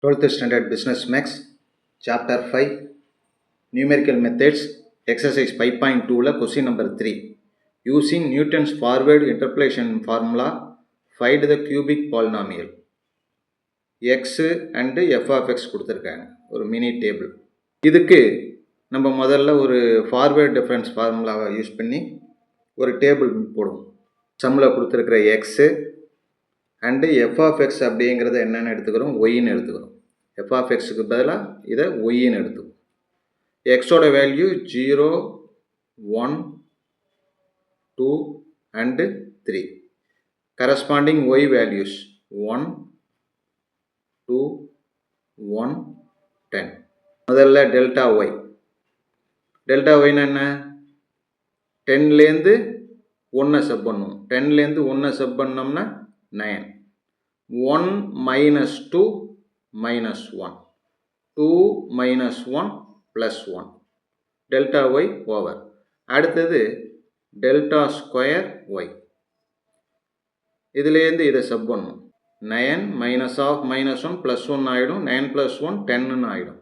12th Standard Business Max, Chapter 5, Numerical Methods, Exercise 5.2, Question number 3. Using Newton's forward interpolation formula, find the cubic polynomial. X and f of x கொடுத்துருக்காங்க ஒரு mini table. இதுக்கு நம்ம முதல்ல ஒரு forward difference ஃபார்முலாவை use பண்ணி ஒரு table போடுவோம். சம்மில் கொடுத்துருக்கிற X and F of X அப்படிங்கிறத என்னென்னு எடுத்துக்கிறோம், ஒய்ன்னு எடுத்துக்கிறோம். எஃப் ஆஃப் எக்ஸுக்கு பதிலாக இதை ஒய்ன்னு எடுத்துக்கிறோம். எக்ஸோட value 0, 1, 2 and 3. Corresponding Y values 1, 2, 1, 10. முதல்ல டெல்டா ஒய். டெல்டா ஒய்னா என்ன? 10லேருந்து 1 சப் பண்ணுவோம். 10லேருந்து 1 சப் பண்ணோம்னா 9. 1 minus 2 minus 1. 2 minus 1 plus 1. Delta Y over. அடுத்தது டெல்டா ஸ்கொயர் ஒய். இதுலேருந்து இதை சப் பண்ணும். 9 minus of minus 1 plus 1 ஆகிடும். 9 plus 1 10ன்னு ஆகிடும்.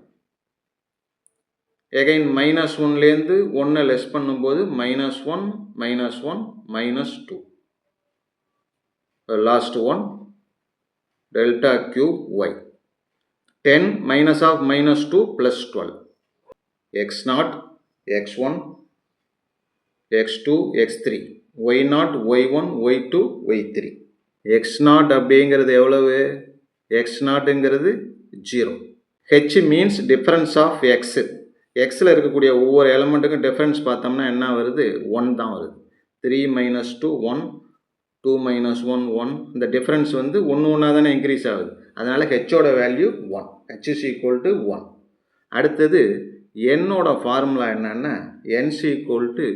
எகைன் மைனஸ் 1லேருந்து 1 லெஸ் பண்ணும்போது -1 -1 -2. Last one delta cube Y. 10 minus of -2 plus 12. x0, x1, x2, x3, y0, y1, y2, y3. x0 அப்படிங்கிறது எவ்வளவு? x0ங்கிறது 0. h means difference of x. எக்ஸில் இருக்கக்கூடிய ஒவ்வொரு எலமெண்ட்டுக்கும் டிஃபரன்ஸ் பார்த்தோம்னா என்ன வருது? 1 தான் வருது. 3 minus 2 1, 2 minus 1 1. இந்த டிஃபரன்ஸ் வந்து ஒன்றா தானே இன்க்ரீஸ் ஆகுது. அதனால் ஹெச்சோட value 1. h is equal to 1. அடுத்தது என்னோட ஃபார்முலா என்னன்னா n is equal to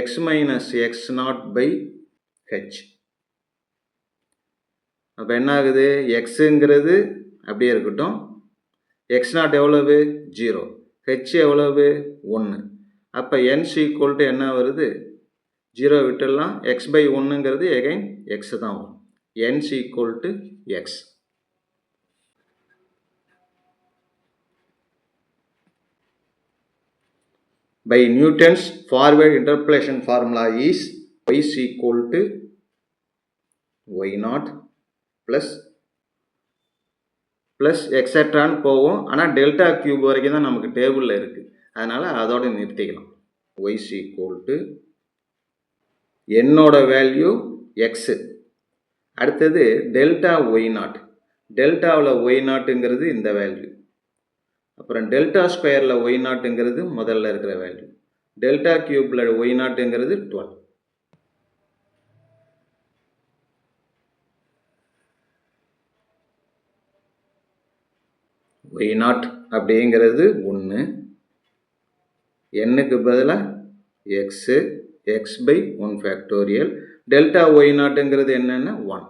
x minus x0 by h. அப்போ என்ன ஆகுது? எக்ஸுங்கிறது அப்படியே இருக்கட்டும். x0 எவ்வளவு? 0. h எவ்வளவு? 1. அப்போ n is equal to என்ன வருது? 0 விட்டுடலாம். x by 1ங்கிறது எகைன் x தான் வரும். n is equal to x. By Newton's forward interpolation formula is y is equal to y0 plus எக்ஸட்ரான்னு போகும். ஆனால் டெல்டா கியூப் வரைக்கும் தான் நமக்கு டேபிளில் இருக்குது. அதனால் அதோட நிறுத்திக்கலாம். y is equal to என்னோட வேல்யூ எக்ஸு. அடுத்தது டெல்டா ஒய்0. டெல்டாவில் ஒய்0ங்கிறது இந்த வேல்யூ. அப்புறம் டெல்டா ஸ்கொயரில் ஒய்0ங்கிறது முதல்ல இருக்கிற வேல்யூ. டெல்டா கியூப்பில் ஒய்0ங்கிறது 12. y0 அப்படிங்கிறது 1. nக்கு பதிலாக x, x by 1 factorial. Delta y0ங்கிறது என்னன்னா 1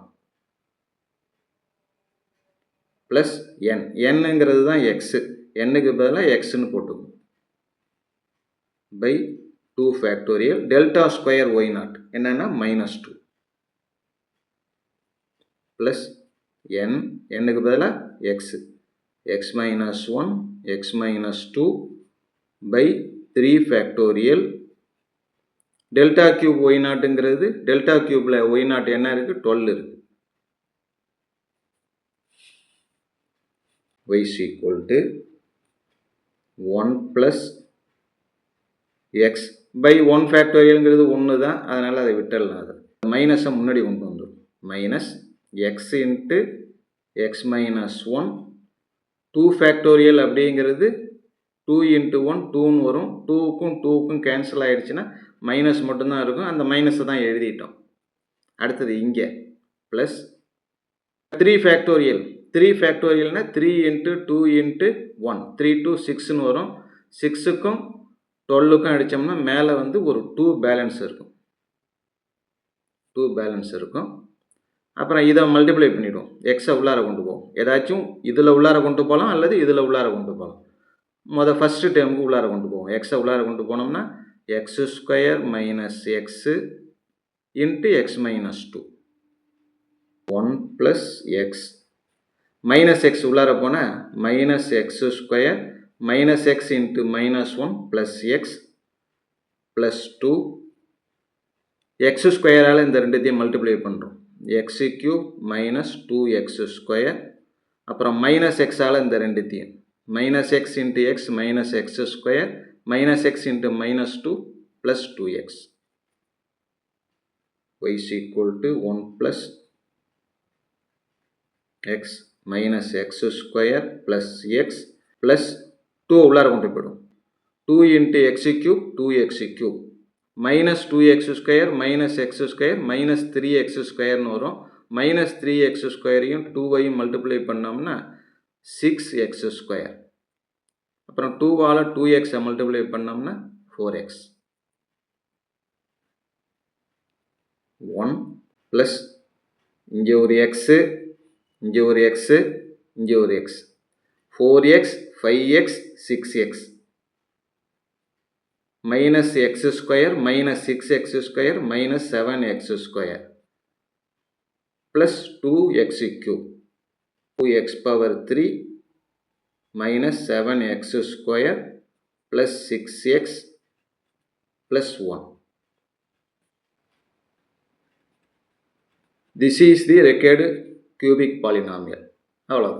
ப்ளஸ் என். என்னங்கிறது தான் எக்ஸு. என்னக்கு பதிலாக எக்ஸ்ன்னு போட்டுக்கும். By 2 factorial. Delta square y0 என்னன்னா -2 ப்ளஸ் என். என்னக்கு பதிலாக x. x minus 1, x minus 2 by 3 factorial. Delta cube y0ங்கிறது டெல்டா கியூப்பில் y0 என்ன இருக்குது? 12 இருக்குது. y is equal to 1 plus x by 1 factorialங்கிறது 1 தான். அதனால் அதை விட்டுடலாம். அதை மைனஸை முன்னாடி கொண்டு வந்துடும். Minus x into x minus 1 2 factorial அப்படிங்கிறது 2 into 1 2ன்னு வரும். 2க்கும் 2க்கும் கேன்சல் ஆகிடுச்சுன்னா மைனஸ் மட்டும்தான் இருக்கும். அந்த மைனஸை தான் எழுதிட்டோம். அடுத்தது இங்கே plus 3 factorial. 3 ஃபேக்டோரியல்னால் 3 into 2 into 1 3 to 6ன்னு வரும். 6க்கும் 12க்கும் அடித்தோம்னா மேலே வந்து ஒரு 2 பேலன்ஸ் இருக்கும். 2 பேலன்ஸ் இருக்கும். அப்புறம் இதை மல்டிப்ளை பண்ணிவிடுவோம். எக்ஸை உள்ளார கொண்டு போவோம். ஏதாச்சும் இதில் உள்ளார கொண்டு போகலாம் அல்லது இதில் உள்ளார கொண்டு போகலாம். ஃபஸ்ட்டு டேர்முக்கு உள்ளார கொண்டு போவோம். எக்ஸை உள்ளார கொண்டு போனோம்னா x square minus x into x minus 2 1 plus x minus x உள்ளார போனால் minus x square minus x into minus 1 plus x plus 2 x ஸ்கொயரால் இந்த ரெண்டுத்தையும் மல்டிப்ளை பண்ணுறோம். X cube minus 2x square அப்புறம் மைனஸ் எக்ஸால் இந்த ரெண்டுத்தையும் minus x into x minus x square minus x into minus 2 plus 2x y is equal to 1 plus x minus x square plus x plus 2 உள்ளார கொண்டு போய்டும் 2 into x cube 2x cube minus 2x square minus x square minus 3x square னு வரும் minus 3x squareயும் 2ஐயும் multiply பண்ணோம்னா 6x square அப்புறம் 2ஆல் 2x multiply பண்ணோம்னா 4x 1 plus இங்கே ஒரு x இங்கே ஒரு x இங்கே ஒரு x 4x 5x 6x minus x square minus 6x square minus 7x square plus 2x cube 2x power 3 minus 7x square plus 6x plus 1. This is the required cubic polynomial. அவ்வளோ